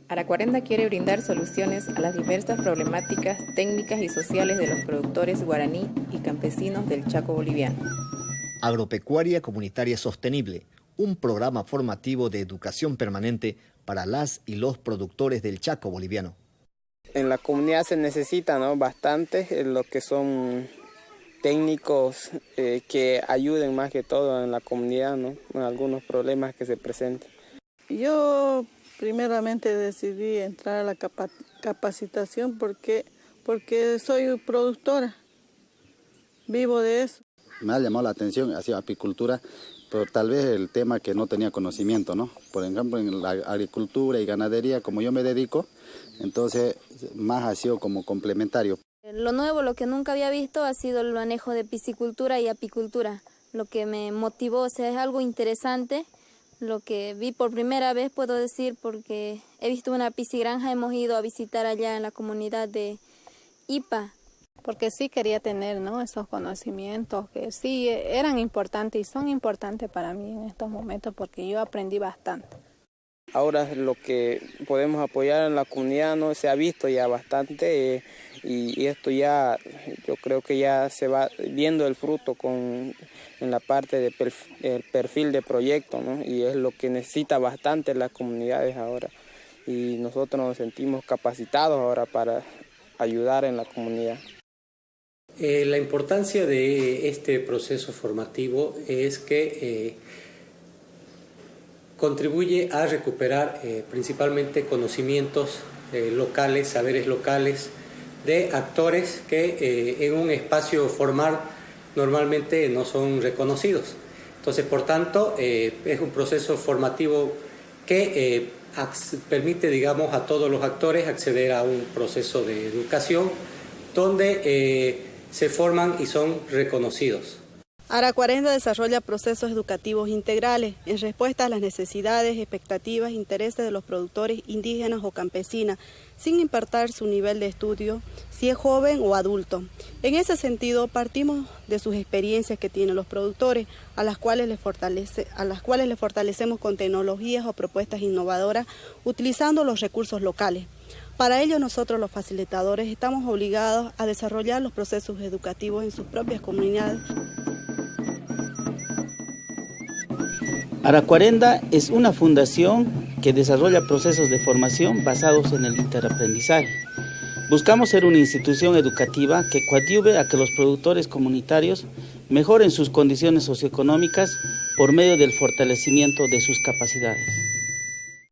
Aracuarenda quiere brindar soluciones a las diversas problemáticas técnicas y sociales de los productores guaraní y campesinos del Chaco boliviano. Agropecuaria Comunitaria Sostenible, un programa formativo de educación permanente para las y los productores del Chaco boliviano. En la comunidad se necesita, ¿no?, bastante lo que son técnicos que ayuden más que todo en la comunidad, ¿no?, en algunos problemas que se presenten. Yo primeramente decidí entrar a la capacitación porque soy productora, vivo de eso. Me ha llamado la atención hacia apicultura, pero tal vez el tema que no tenía conocimiento, ¿no? Por ejemplo, en la agricultura y ganadería, como yo me dedico, entonces más ha sido como complementario. Lo nuevo, lo que nunca había visto, ha sido el manejo de piscicultura y apicultura. Lo que me motivó, o sea, es algo interesante. Lo que vi por primera vez, puedo decir, porque he visto una piscigranja, hemos ido a visitar allá en la comunidad de Ipa. Porque sí quería tener, ¿no?, esos conocimientos que sí eran importantes y son importantes para mí en estos momentos porque yo aprendí bastante. Ahora lo que podemos apoyar en la comunidad, ¿no?, se ha visto ya bastante y esto ya, yo creo que ya se va viendo el fruto en la parte del perfil de proyecto, ¿no?, y es lo que necesita bastante las comunidades ahora. Y nosotros nos sentimos capacitados ahora para ayudar en la comunidad. La importancia de este proceso formativo es que contribuye a recuperar principalmente conocimientos locales, saberes locales de actores que en un espacio formal normalmente no son reconocidos. Entonces, por tanto, es un proceso formativo que permite, digamos, a todos los actores acceder a un proceso de educación donde se forman y son reconocidos. Aracuarenda desarrolla procesos educativos integrales en respuesta a las necesidades, expectativas e intereses de los productores indígenas o campesinas, sin importar su nivel de estudio, si es joven o adulto. En ese sentido, partimos de sus experiencias que tienen los productores, a las cuales les fortalecemos con tecnologías o propuestas innovadoras, utilizando los recursos locales. Para ello, nosotros los facilitadores estamos obligados a desarrollar los procesos educativos en sus propias comunidades. Aracuarenda es una fundación que desarrolla procesos de formación basados en el interaprendizaje. Buscamos ser una institución educativa que coadyuve a que los productores comunitarios mejoren sus condiciones socioeconómicas por medio del fortalecimiento de sus capacidades.